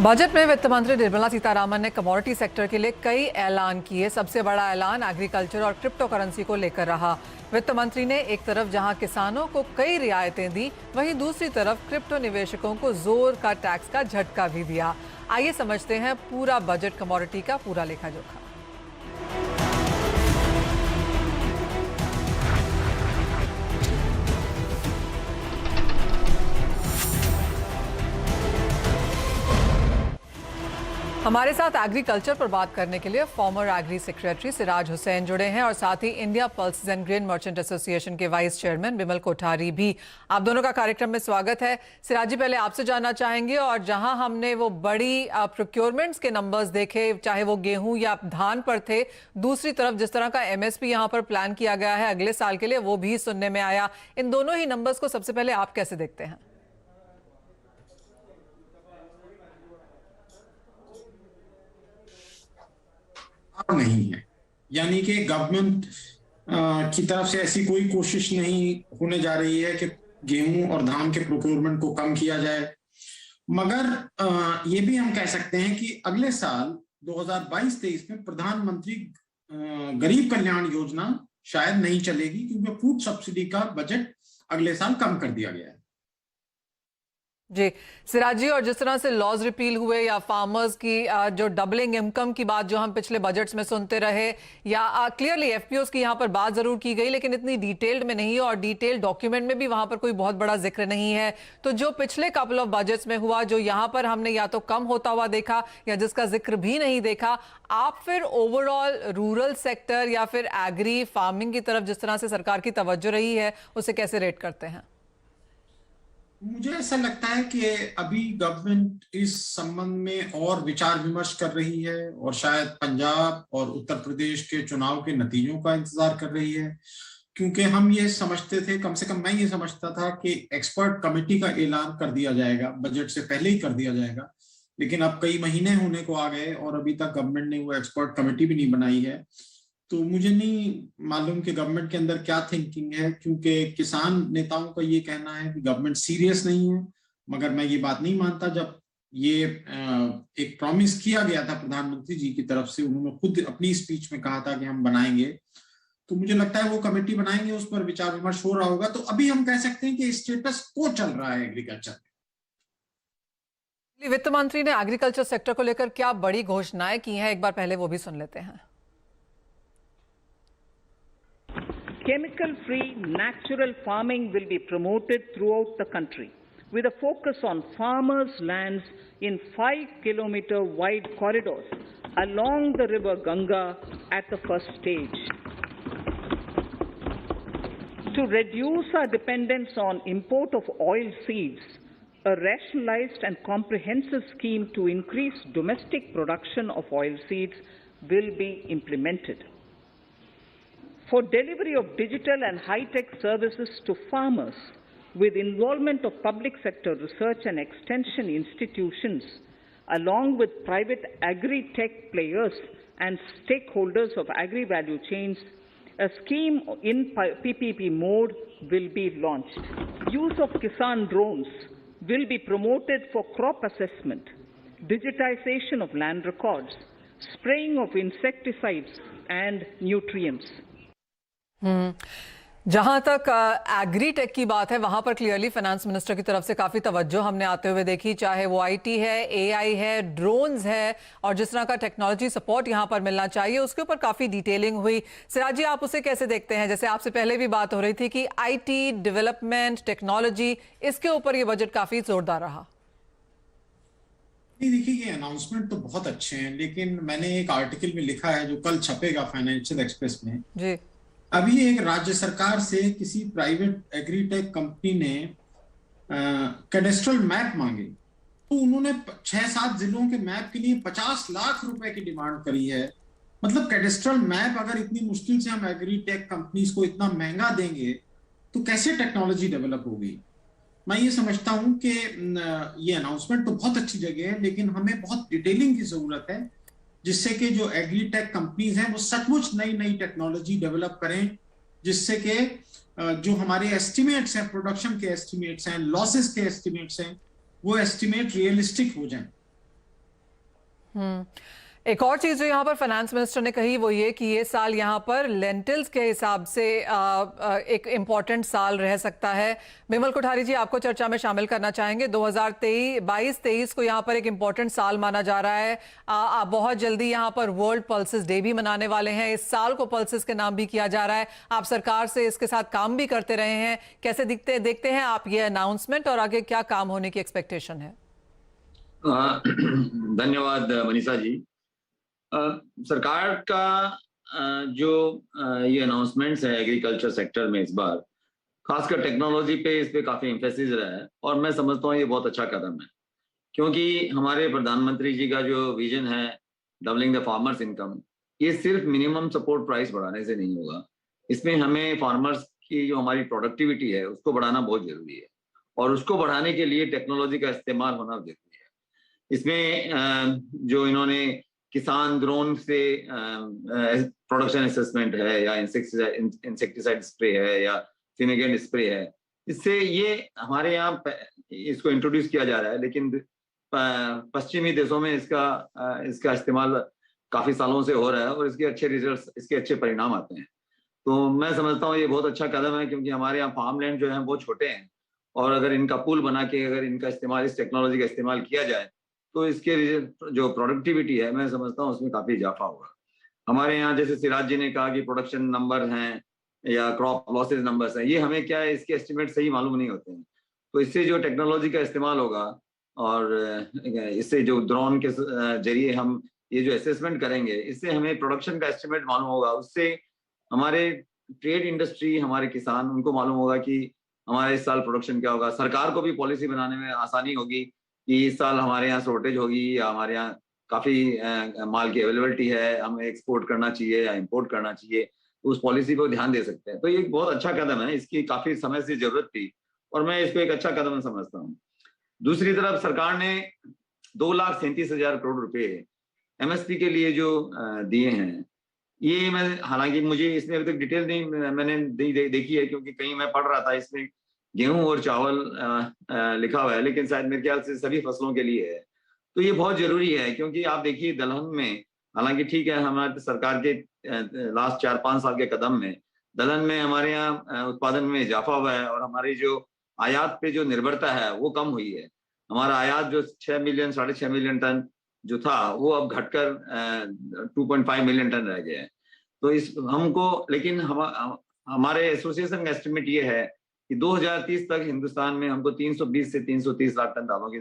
Budget में वित्त मंत्री निर्मला सीतारामन ने कमोडिटी सेक्टर के लिए कई ऐलान किए। सबसे बड़ा ऐलान एग्रीकल्चर और क्रिप्टो करेंसी को लेकर रहा। वित्त मंत्री ने एक तरफ जहां किसानों को कई रियायतें दी, वहीं दूसरी तरफ क्रिप्टो निवेशकों को जोर का टैक्स का झटका भी दिया। आइए समझते हैं पूरा बजट कमोडिटी का पूरा लेखा जोखा। हमारे साथ एग्रीकल्चर पर बात करने के लिए former agri secretary Siraj Hussain जुड़े हैं और साथ ही India pulses and grain merchant association के वाइस चेयरमैन विमल कोठारी भी। आप दोनों का कार्यक्रम में स्वागत है। सिराज जी, पहले आपसे जानना चाहेंगे, और जहां हमने वो बड़ी प्रोक्योरमेंट्स के नंबर्स देखे, चाहे वो गेहूं या धान पर थे, दूसरी तरफ जिस तरह का एमएसपी यहां पर प्लान किया गया है अगले साल के लिए, वो भी सुनने में आया। इन दोनों ही नंबर्स को सबसे पहले आप कैसे देखते हैं? नहीं है, यानी कि गवर्नमेंट की तरफ से ऐसी कोई कोशिश नहीं होने जा रही है कि गेहूं और धान के प्रोक्योरमेंट को कम किया जाए। मगर ये भी हम कह सकते हैं कि अगले साल 2022-23 में प्रधानमंत्री गरीब कल्याण योजना शायद नहीं चलेगी, क्योंकि फूड सब्सिडी का बजट अगले साल कम कर दिया गया है। जी सिराज जी, और जिस तरह से लॉज रिपील हुए या फार्मर्स की जो डबलिंग इनकम की बात जो हम पिछले बजट्स में सुनते रहे, या क्लियरली एफपीओस की यहाँ पर बात जरूर की गई, लेकिन इतनी डिटेल्ड में नहीं, और डिटेल्ड डॉक्यूमेंट में भी वहां पर कोई बहुत बड़ा जिक्र नहीं है। तो जो पिछले कपल ऑफ बजट्स में हुआ, जो यहाँ पर हमने या तो कम होता हुआ देखा या जिसका जिक्र भी नहीं देखा, आप फिर ओवरऑल रूरल सेक्टर या फिर एग्री फार्मिंग की तरफ जिस तरह से सरकार की तवज्जो रही है, उसे कैसे रेट करते हैं? मुझे ऐसा लगता है कि अभी गवर्नमेंट इस संबंध में और विचार विमर्श कर रही है, और शायद पंजाब और उत्तर प्रदेश के चुनाव के नतीजों का इंतजार कर रही है। क्योंकि हम ये समझते थे, कम से कम मैं ये समझता था कि एक्सपर्ट कमेटी का ऐलान कर दिया जाएगा, बजट से पहले ही कर दिया जाएगा, लेकिन अब कई महीने होने को आ गए और अभी तक गवर्नमेंट ने वो एक्सपर्ट कमेटी भी नहीं बनाई है। तो मुझे नहीं मालूम कि गवर्नमेंट के अंदर क्या थिंकिंग है, क्योंकि किसान नेताओं का ये कहना है कि गवर्नमेंट सीरियस नहीं है। मगर मैं ये बात नहीं मानता। जब ये एक प्रॉमिस किया गया था प्रधानमंत्री जी की तरफ से, उन्होंने खुद अपनी स्पीच में कहा था कि हम बनाएंगे, तो मुझे लगता है वो कमेटी बनाएंगे, उस पर विचार विमर्श हो रहा होगा। तो अभी हम कह सकते हैं कि स्टेटस को चल रहा है एग्रीकल्चर में। वित्त मंत्री ने एग्रीकल्चर सेक्टर को लेकर क्या बड़ी घोषणाएं की हैं, एक बार पहले वो भी सुन लेते हैं। Chemical-free natural farming will be promoted throughout the country, with a focus on farmers' lands in 5-kilometer wide corridors along the river Ganga at the first stage. To reduce our dependence on import of oil seeds, a rationalized and comprehensive scheme to increase domestic production of oil seeds will be implemented. For delivery of digital and high-tech services to farmers, with involvement of public sector research and extension institutions, along with private agri-tech players and stakeholders of agri-value chains, a scheme in PPP mode will be launched. Use of Kisan drones will be promoted for crop assessment, digitization of land records, spraying of insecticides and nutrients. जहां तक agritech की बात है, वहां पर clearly finance minister की तरफ से काफी तवज्जो हमने आते हुए देखी, चाहे वो आईटी है, एआई है, ड्रोन्स है, और जिस तरह का टेक्नोलॉजी सपोर्ट यहां पर मिलना चाहिए उसके ऊपर काफी डिटेलिंग हुई। सिराज जी, आप उसे कैसे देखते हैं? जैसे आपसे पहले भी बात हो रही थी कि आईटी डेवलपमेंट, टेक्नोलॉजी, इसके ऊपर ये बजट काफी जोरदार रहा। नहीं, देखिए, ये अनाउंसमेंट तो बहुत अच्छे हैं, लेकिन मैंने एक आर्टिकल में लिखा है जो कल छपेगा फाइनेंशियल एक्सप्रेस में जी। अभी एक राज्य सरकार से किसी प्राइवेट एग्रीटेक कंपनी ने कैडेस्ट्रल मैप मांगे, तो उन्होंने 6-7 जिलों के मैप के लिए 50 लाख रुपए की डिमांड करी है। मतलब कैडेस्ट्रल मैप अगर इतनी मुश्किल से हम एग्रीटेक कंपनीज को इतना महंगा देंगे, तो कैसे टेक्नोलॉजी डेवलप होगी? मैं ये समझता हूं कि ये अनाउंसमेंट तो बहुत अच्छी जगह है, लेकिन हमें बहुत डिटेलिंग की जरूरत है, जिससे कि जो एग्रीटेक कंपनीज हैं वो सचमुच नई नई टेक्नोलॉजी डेवलप करें, जिससे कि जो हमारे एस्टिमेट्स हैं, प्रोडक्शन के एस्टिमेट्स हैं, लॉसेस के एस्टिमेट्स हैं, वो एस्टिमेट रियलिस्टिक हो जाएं। एक और चीज जो यहाँ पर फाइनेंस मिनिस्टर ने कही वो ये कि ये साल यहाँ पर लेंटिल्स के हिसाब से एक इम्पॉर्टेंट साल रह सकता है। बिमल कोठारी जी, आपको चर्चा में शामिल करना चाहेंगे। 2022-23 को यहाँ पर एक इम्पॉर्टेंट साल माना जा रहा है। बहुत जल्दी यहाँ पर वर्ल्ड पल्सेस डे भी मनाने वाले हैं। इस साल को पल्सेस के नाम भी किया जा रहा है। आप सरकार से इसके साथ काम भी करते रहे हैं, कैसे देखते हैं आप ये अनाउंसमेंट और आगे क्या काम होने की एक्सपेक्टेशन है? धन्यवाद मनीषा जी। सरकार का जो ये अनाउंसमेंट्स है एग्रीकल्चर सेक्टर में इस बार खासकर टेक्नोलॉजी पे इस पे काफी एम्फेसिस रहा है और मैं समझता हूँ ये बहुत अच्छा कदम है, क्योंकि हमारे प्रधानमंत्री जी का जो विजन है डबलिंग द फार्मर्स इनकम, ये सिर्फ मिनिमम सपोर्ट प्राइस बढ़ाने से नहीं होगा। इसमें हमें फार्मर्स की जो हमारी प्रोडक्टिविटी है उसको बढ़ाना बहुत जरूरी है और उसको बढ़ाने के लिए टेक्नोलॉजी का इस्तेमाल होना जरूरी है। इसमें जो इन्होंने किसान ड्रोन से प्रोडक्शन असेसमेंट है या इंसेक्टिसाइड स्प्रे है या फिनेगेंट स्प्रे है, इससे ये हमारे यहाँ इसको इंट्रोड्यूस किया जा रहा है, लेकिन पश्चिमी देशों में इसका इस्तेमाल काफी सालों से हो रहा है और इसके अच्छे रिजल्ट्स, इसके अच्छे परिणाम आते हैं। तो मैं समझता हूँ ये बहुत अच्छा कदम है, क्योंकि हमारे यहाँ फार्म लैंड जो है वो छोटे हैं और अगर इनका पूल बना के अगर इनका इस्तेमाल, इस टेक्नोलॉजी का इस्तेमाल किया जाए तो इसके जो प्रोडक्टिविटी है मैं समझता हूँ उसमें काफी इजाफा होगा। हमारे यहाँ जैसे सिराज जी ने कहा कि प्रोडक्शन नंबर हैं या क्रॉप लॉसेज नंबर्स हैं, ये हमें क्या है इसके एस्टिमेट सही मालूम नहीं होते हैं। तो इससे जो टेक्नोलॉजी का इस्तेमाल होगा और इससे जो ड्रोन के जरिए हम ये जो असेसमेंट करेंगे, इससे हमें प्रोडक्शन का एस्टिमेट मालूम होगा। उससे हमारे ट्रेड इंडस्ट्री, हमारे किसान, उनको मालूम होगा कि हमारे इस साल प्रोडक्शन क्या होगा। सरकार को भी पॉलिसी बनाने में आसानी होगी कि इस साल हमारे यहाँ शॉर्टेज होगी या हमारे यहाँ काफी माल की अवेलेबिलिटी है, हमें एक्सपोर्ट करना चाहिए या इंपोर्ट करना चाहिए, तो उस पॉलिसी पर ध्यान दे सकते हैं। तो ये एक बहुत अच्छा कदम है, इसकी काफी समय से जरूरत थी और मैं इसको एक अच्छा कदम समझता हूँ। दूसरी तरफ सरकार ने 2,37,000 करोड़ रुपए एमएसपी के लिए जो दिए हैं, ये मैं, हालांकि मुझे इसमें अभी तक डिटेल नहीं मैंने देखी है, क्योंकि कहीं मैं पढ़ रहा था इसमें गेहूं और चावल लिखा हुआ है, लेकिन शायद मेरे ख्याल से सभी फसलों के लिए है। तो ये बहुत जरूरी है, क्योंकि आप देखिए दलहन में, हालांकि ठीक है हमारे सरकार के लास्ट 4-5 साल के कदम में दलहन में हमारे यहाँ उत्पादन में इजाफा हुआ है और हमारी जो आयात पे जो निर्भरता है वो कम हुई है। हमारा आयात जो 6 मिलियन 6.5 मिलियन टन जो था वो अब घटकर 2.5 मिलियन टन रह गया है। तो इस हमको, लेकिन हमारे एसोसिएशन का एस्टिमेट ये है कि 2030 तक हिंदुस्तान में हमको 320 से 330 लाख टन दालों की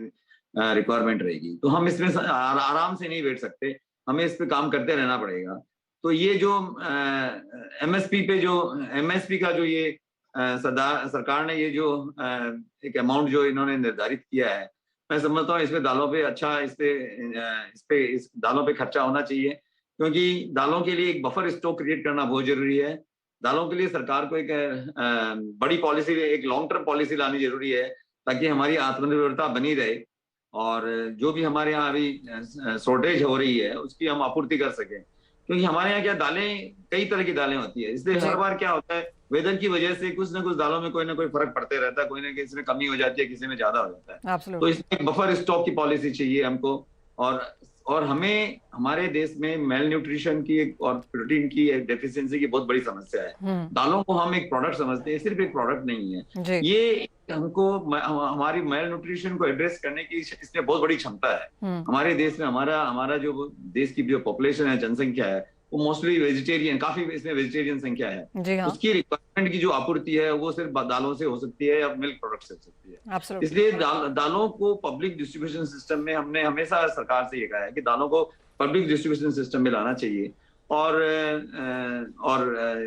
रिक्वायरमेंट रहेगी। तो हम इसमें आराम से नहीं बैठ सकते, हमें इस पे काम करते रहना पड़ेगा। तो ये जो एमएसपी का जो ये सरकार ने ये जो एक अमाउंट जो इन्होंने निर्धारित किया है, मैं समझता हूँ इसमें दालों पे अच्छा इस दालों पे खर्चा होना चाहिए, क्योंकि दालों के लिए एक बफर स्टॉक क्रिएट करना बहुत जरूरी है। दालों के लिए सरकार को एक बड़ी पॉलिसी, एक लॉन्ग टर्म पॉलिसी लानी जरूरी है, ताकि हमारी आत्मनिर्भरता बनी रहे और जो भी हमारे यहाँ अभी शॉर्टेज हो रही है उसकी हम आपूर्ति कर सकें। क्योंकि हमारे यहाँ क्या दालें, कई तरह की दालें होती है, इसलिए हर बार क्या होता है वेदर की वजह से कुछ ना कुछ दालों में कोई ना कोई फर्क पड़ते रहता है, कोई ना किसी में कमी हो जाती है, किसी में ज्यादा हो जाता है। तो इसमें बफर स्टॉक की पॉलिसी चाहिए हमको। और हमें हमारे देश में मेल न्यूट्रिशन की और प्रोटीन की एक डेफिशिएंसी की बहुत बड़ी समस्या है। दालों को हम एक प्रोडक्ट समझते हैं, सिर्फ एक प्रोडक्ट नहीं है ये। हमको हमारी मेल न्यूट्रिशन को एड्रेस करने की इसमें बहुत बड़ी क्षमता है। हमारे देश में हमारा जो देश की जो पॉपुलेशन है, जनसंख्या है, वो मोस्टली वेजिटेरियन, काफी इसमें वेजिटेरियन संख्या है। उसकी रिक्वायरमेंट की जो आपूर्ति है वो सिर्फ दालों से हो सकती है या मिल्क प्रोडक्ट से हो सकती है। इसलिए दालों को पब्लिक डिस्ट्रीब्यूशन सिस्टम में हमने हमेशा सरकार से ये कहा है कि दालों को पब्लिक डिस्ट्रीब्यूशन सिस्टम में लाना चाहिए। और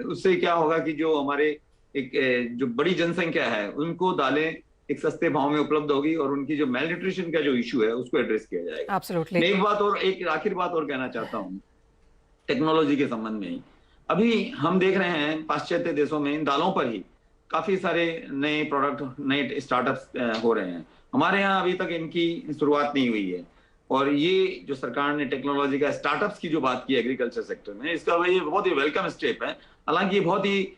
उससे क्या होगा कि जो हमारे एक जो बड़ी जनसंख्या है उनको दालें एक सस्ते भाव में उपलब्ध होगी और उनकी जो मेल न्यूट्रिशन का जो इश्यू है उसको एड्रेस किया जाएगा। एक आखिर बात और कहना चाहता हूँ टेक्नोलॉजी के संबंध में ही। अभी हम देख रहे हैं पाश्चात्य देशों में इन दालों पर ही काफी सारे नए प्रोडक्ट, नए स्टार्टअप्स हो रहे हैं। हमारे यहाँ अभी तक इनकी शुरुआत नहीं हुई है और ये जो सरकार ने टेक्नोलॉजी का स्टार्टअप्स की जो बात की एग्रीकल्चर सेक्टर में, इसका ये बहुत ही वेलकम स्टेप है। हालांकि ये बहुत ही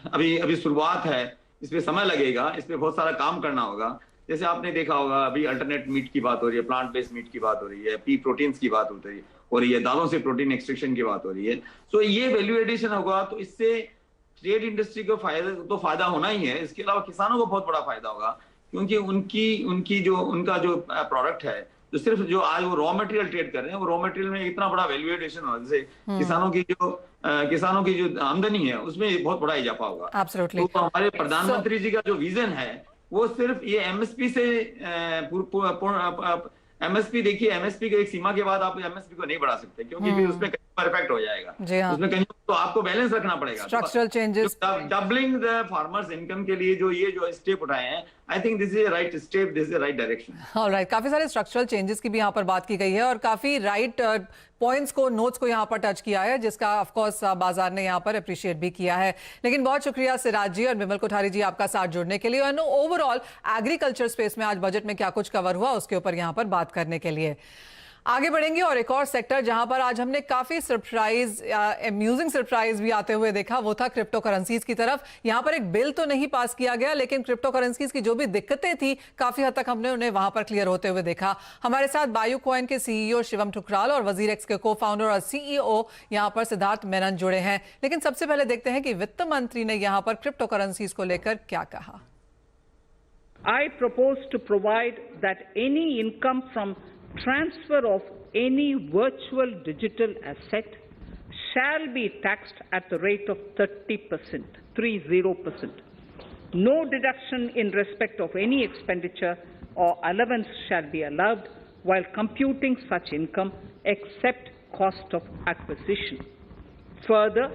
अभी शुरुआत है, इसमें समय लगेगा, इसमें बहुत सारा काम करना होगा, जैसे आपने देखा होगा अभी अल्टरनेट मीट की बात हो रही है, प्लांट बेस्ड मीट की बात हो रही है, पी प्रोटीन्स की बात हो रही है, दालों से प्रोटीन एक्सट्रैक्शन की बात हो रही है। तो ये वैल्यू एडिशन होगा तो इससे ट्रेड इंडस्ट्री को फायदा होना ही है, इसके अलावा किसानों को बहुत बड़ा फायदा होगा, क्योंकि उनका जो प्रोडक्ट है, जो सिर्फ जो आज वो रॉ मटेरियल ट्रेड कर रहे हैं, वो रॉ मटेरियल में इतना बड़ा वैल्यू एडिशन होगा, जैसे किसानों की जो आमदनी है उसमें बहुत बड़ा इजाफा होगा। Absolutely. तो हमारे प्रधानमंत्री जी का जो विजन है वो सिर्फ ये एमएसपी से एमएसपी, देखिए एमएसपी के एक सीमा के बाद आप एमएसपी को नहीं बढ़ा सकते, क्योंकि फिर उसमें कहीं पर इफेक्ट हो जाएगा। जी हाँ। उसमें कहीं तो आपको बैलेंस रखना पड़ेगा। Structural changes, doubling the farmers income के लिए जो स्टेप उठाए हैं, I think this is right step, this is right direction. Alright, काफी सारे स्ट्रक्चरल चेंजेस की भी यहाँ पर बात की गई है और काफी राइट पॉइंट्स को, नोट्स को यहाँ पर टच किया है, जिसका ऑफ कोर्स बाजार ने यहाँ पर अप्रिशिएट भी किया है। लेकिन बहुत शुक्रिया सिराज जी और विमल कोठारी जी आपका साथ जुड़ने के लिए, और ओवरऑल एग्रीकल्चर स्पेस में आज बजट में क्या कुछ कवर हुआ उसके ऊपर यहाँ पर बात करने के लिए। आगे बढ़ेंगे और एक और सेक्टर जहां पर आज हमने काफी सरप्राइज, अम्यूजिंग सरप्राइज भी आते हुए देखा, वो था क्रिप्टो करेंसीज की तरफ। यहां पर एक बिल तो नहीं पास किया गया, लेकिन क्रिप्टो करेंसीज की जो भी दिक्कतें थी काफी हद तक हमने उन्हें वहां पर क्लियर होते हुए देखा। हमारे साथ बायू कॉइन के सीईओ शिवम ठुकराल और वजीर एक्स के को फाउंडर और सीईओ यहां पर सिद्धार्थ मेनन जुड़े हैं। लेकिन सबसे पहले देखते हैं कि वित्त मंत्री ने यहां पर क्रिप्टो करेंसीज को लेकर क्या कहा। I propose to provide that any income from transfer of any virtual digital asset shall be taxed at the rate of 30%, 30%. No deduction in respect of any expenditure or allowance shall be allowed while computing such income except cost of acquisition. Further,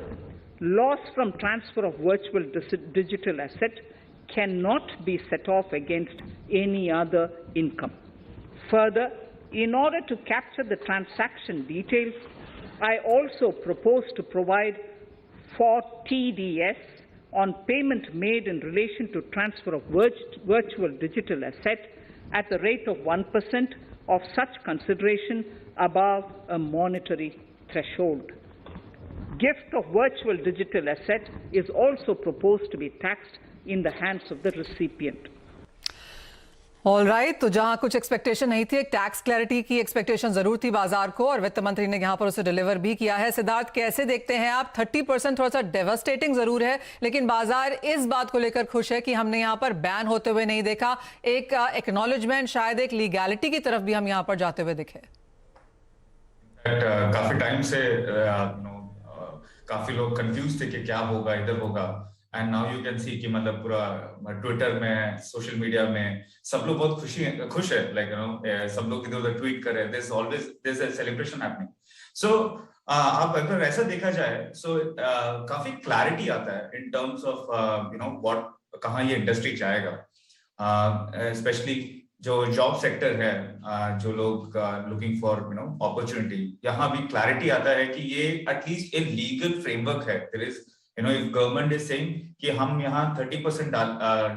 loss from transfer of virtual digital asset cannot be set off against any other income. Further, in order to capture the transaction details, I also propose to provide for TDS on payment made in relation to transfer of virtual digital asset at the rate of 1% of such consideration above a monetary threshold. Gift of virtual digital asset is also proposed to be taxed in the hands of the recipient. Alright, तो जहां कुछ expectation नहीं थी, एक tax clarity की expectation जरूर थी बाजार को, और वित्त मंत्री ने यहां पर उसे डिलीवर भी किया है। सिद्धार्थ, कैसे देखते हैं आप? 30% थोड़ा सा डेवास्टेटिंग जरूर है, लेकिन बाजार इस बात को लेकर खुश है कि हमने यहां पर बैन होते हुए नहीं देखा, एक एक्नॉलेजमेंट, शायद एक लीगैलिटी की तरफ भी हम यहां पर जाते हुए दिखे। काफी टाइम से काफी लोग कंफ्यूज थे कि क्या होगा, इधर होगा, and now you can see कि मतलब पूरा ट्विटर में, सोशल मीडिया में सब लोग बहुत खुश है, लाइक सब लोग इधर उधर ट्वीट कर रहे हैं, there is a celebration happening. So आप अगर ऐसा देखा जाए, सो काफी क्लैरिटी आता है इन टर्म्स ऑफ व्हाट, कहाँ ये इंडस्ट्री जाएगा, स्पेशली जो जॉब सेक्टर है, जो लोग लुकिंग फॉर अपॉर्चुनिटी, यहाँ भी क्लैरिटी आता है कि ये एटलीस्ट एक लीगल फ्रेमवर्क है। There is if government is saying कि हम यहाँ 30%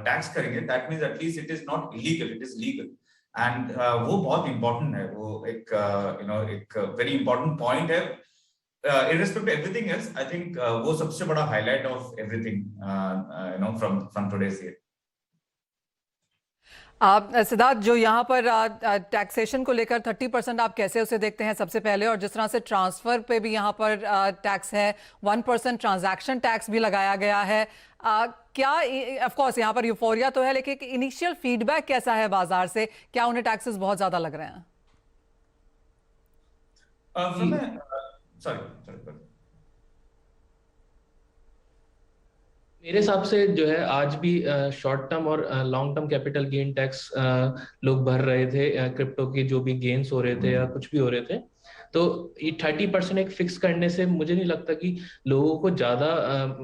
टैक्स करेंगे, that means at least it is not illegal, it is legal, and वो बहुत important है, वो एक एक very important point है, irrespective of everything else. I think वो सबसे बड़ा highlight of everything from today's year. Siddharth, जो यहाँ पर टैक्सेशन को लेकर 30% आप कैसे उसे देखते हैं सबसे पहले, और जिस तरह से ट्रांसफर पे भी यहाँ पर टैक्स है, 1% ट्रांजैक्शन टैक्स भी लगाया गया है, क्या ऑफ कोर्स यहाँ पर यूफोरिया तो है, लेकिन इनिशियल फीडबैक कैसा है बाजार से? क्या उन्हें टैक्सेस बहुत ज्यादा लग रहे हैं? मेरे हिसाब से जो है आज भी शॉर्ट टर्म और long term capital gain tax लोग भर रहे थे, क्रिप्टो की जो भी गेन्स हो रहे थे या कुछ भी हो रहे थे, तो ये 30% एक फिक्स करने से मुझे नहीं लगता कि लोगों को ज्यादा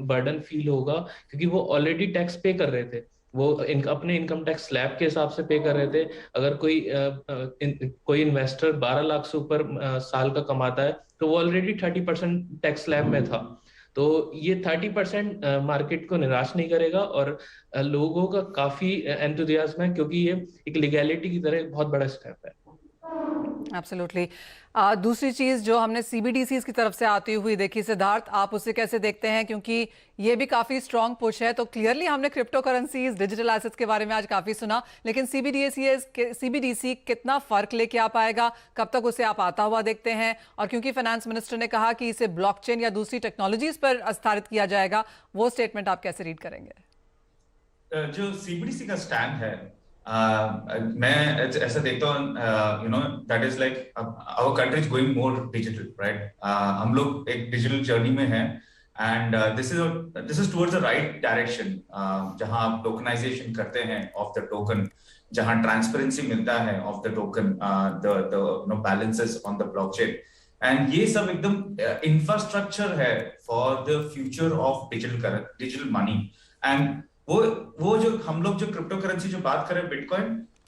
बर्डन फील होगा, क्योंकि वो ऑलरेडी टैक्स पे कर रहे थे, वो अपने इनकम टैक्स स्लैब के हिसाब से पे कर रहे थे। अगर कोई इन्वेस्टर 12 लाख से ऊपर साल का कमाता है तो वो ऑलरेडी 30% टैक्स स्लैब में था, तो ये 30% मार्केट को निराश नहीं करेगा, और लोगों का काफी एंथुसियाज्म है, क्योंकि ये एक लीगैलिटी की तरह बहुत बड़ा स्टेप है। एब्सोल्युटली। दूसरी चीज जो हमने सीबीडीसीज की तरफ से आती हुई देखी, सिद्धार्थ, आप उसे कैसे देखते हैं? क्योंकि ये भी काफी स्ट्रांग पुश है। तो क्लियरली हमने क्रिप्टो करेंसीज, डिजिटल एसेट्स के बारे में आज काफी सुना, लेकिन सीबीडीसी कितना फर्क लेके आ पाएगा? कब तक उसे आप आता हुआ देखते हैं? और क्योंकि फाइनेंस मिनिस्टर ने कहा कि इसे ब्लॉकचेन या दूसरी टेक्नोलॉजीज पर आधारित किया जाएगा, वो स्टेटमेंट आप कैसे रीड करेंगे? जो सीबीडीसी का स्टैंड है, मैं ऐसा देखता हूँ, you know, that is like our country is going more digital, right? हम लोग एक डिजिटल जर्नी में हैं, and this is towards the right direction, जहां आप टोकनाइजेशन करते हैं ऑफ द टोकन, जहां ट्रांसपेरेंसी मिलता है of the token, the balances on the blockchain, and ये सब एकदम इंफ्रास्ट्रक्चर है for the future of digital money. And वो जो हम लोग जो क्रिप्टो करेंसी जो बात करें, बिटकॉइन,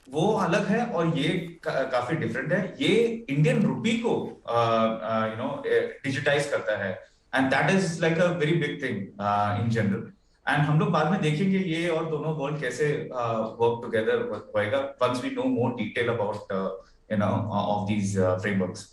वो अलग है और ये काफी डिफरेंट है। ये इंडियन रुपी को यू नो डिजिटाइज करता है, and that is like a very big thing in general. And हम लोग बाद में देखेंगे ये और दोनों वर्ल्ड कैसे वर्क टुगेदर होएगा once we know more detail about you know of these frameworks.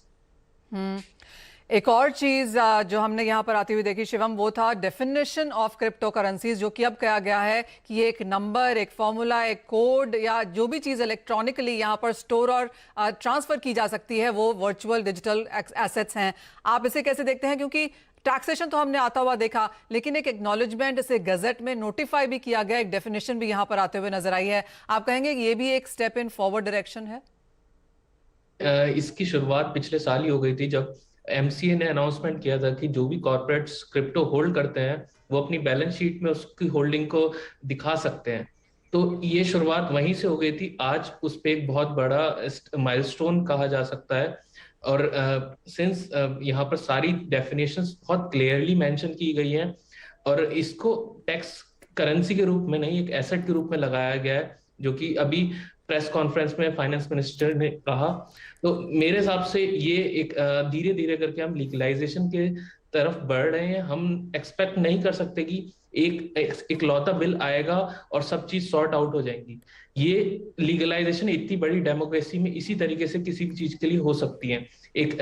एक और चीज जो हमने यहाँ पर आती हुई देखी, शिवम, वो था डेफिनेशन ऑफ क्रिप्टो करेंसीज, जो कि अब कहा गया है कि ये एक नंबर, एक फॉर्मूला, एक कोड या जो भी चीज इलेक्ट्रॉनिकली यहाँ पर स्टोर और ट्रांसफर की जा सकती है, वो वर्चुअल डिजिटल एसेट्स हैं। आप इसे कैसे देखते हैं? क्योंकि टैक्सेशन तो हमने आता हुआ देखा, लेकिन एक एक्नॉलेजमेंट, इसे गजट में नोटिफाई भी किया गया, एक डेफिनेशन भी यहाँ पर आते हुए नजर आई है। आप कहेंगे कि ये भी एक स्टेप इन फॉरवर्ड डायरेक्शन है? इसकी शुरुआत पिछले साल ही हो गई थी, जब एमसीए ने अनाउंसमेंट किया था कि जो भी कॉर्पोरेट्स क्रिप्टो होल्ड करते हैं वो अपनी बैलेंस शीट में उसकी होल्डिंग को दिखा सकते हैं। तो ये शुरुआत वहीं से हो गई थी। आज उस पे एक बहुत बड़ा माइलस्टोन कहा जा सकता है। और सिंस यहाँ पर सारी डेफिनेशंस बहुत क्लियरली मेंशन की गई हैं और इसको टैक्स करेंसी के रूप में नहीं, एक एसेट के रूप में लगाया गया है, जो कि अभी प्रेस कॉन्फ्रेंस में फाइनेंस मिनिस्टर ने कहा। तो मेरे हिसाब से ये एक धीरे धीरे करके हम लीगलाइजेशन के तरफ बढ़ रहे हैं। हम एक्सपेक्ट नहीं कर सकते कि एक इकलौता बिल आएगा और सब चीज सॉर्ट आउट हो जाएंगी। ये लीगलाइजेशन इतनी बड़ी डेमोक्रेसी में इसी तरीके से किसी भी चीज के लिए हो सकती है। एक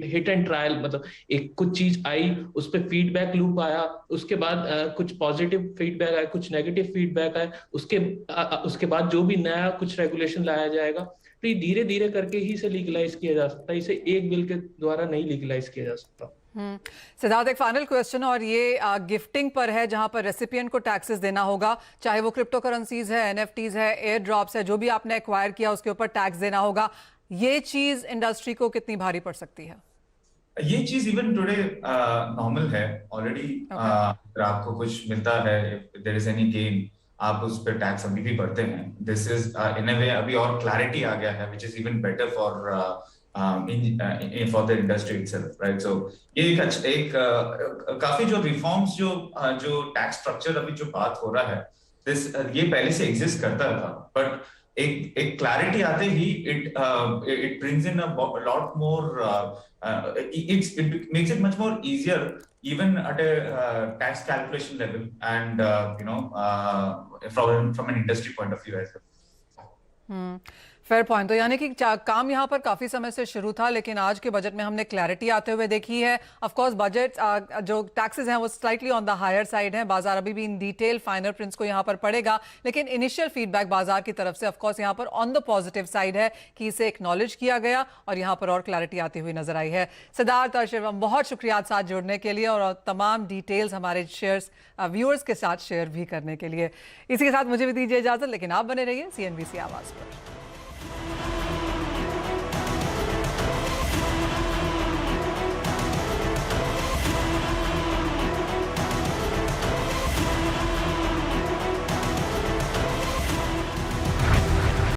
हिट एंड ट्रायल, मतलब एक कुछ चीज आई, उस पर फीडबैक लूप आया, उसके बाद कुछ पॉजिटिव फीडबैक आया, कुछ नेगेटिव फीडबैक आया, उसके बाद जो भी नया कुछ रेगुलेशन लाया जाएगा। तो ये धीरे धीरे करके ही इसे लीगलाइज किया जा सकता है, इसे एक बिल के द्वारा नहीं लीगलाइज किया जा सकता। सिद्धार्थ, एक फाइनल क्वेश्चन, और ये गिफ्टिंग पर है, जहां पर रेसिपिएंट को टैक्सेस देना होगा, चाहे वो क्रिप्टो करेंसीज है, एनएफटीज है, एयर ड्रॉप्स है, जो भी आपने एक्वायर किया उसके ऊपर टैक्स देना होगा। ये चीज इंडस्ट्री को कितनी भारी पड़ सकती है? ये चीज इवन टुडे नॉर्मल है ऑलरेडी। अगर आपको कुछ मिलता है, देयर इज एनी गेन, आप उस पर टैक्स अभी भी भरते हैं। दिस इज इन अ वे अभी और क्लैरिटी आ गया है, which is even better for for the industry itself, right? So ये एक काफी जो रिफॉर्म्स जो टैक्स स्ट्रक्चर अभी जो बात हो रहा है, ये पहले से एग्जिस्ट करता था, बट एक क्लैरिटी आते ही it brings in a lot more it makes it much more easier even at a tax calculation level and you know from an industry point of view as well. Fair point. तो यानी कि काम यहाँ पर काफी समय से शुरू था, लेकिन आज के बजट में हमने क्लैरिटी आते हुए देखी है। ऑफ कोर्स बजट जो टैक्सेस हैं वो slightly on the higher side हैं। बाजार अभी भी इन डिटेल फाइनल प्रिंट्स को यहाँ पर पड़ेगा, लेकिन इनिशियल फीडबैक बाजार की तरफ से ऑफ कोर्स यहाँ पर ऑन द पॉजिटिव साइड है कि इसे एक्नॉलेज किया गया और यहाँ पर और क्लैरिटी आती हुई नजर आई है। सिद्धार्थ और शिवम, बहुत शुक्रिया साथ जुड़ने के लिए और तमाम डिटेल्स हमारे व्यूअर्स के साथ शेयर भी करने के लिए। इसी के साथ मुझे भी दीजिए इजाजत, लेकिन आप बने रहिए CNBC आवाज पर।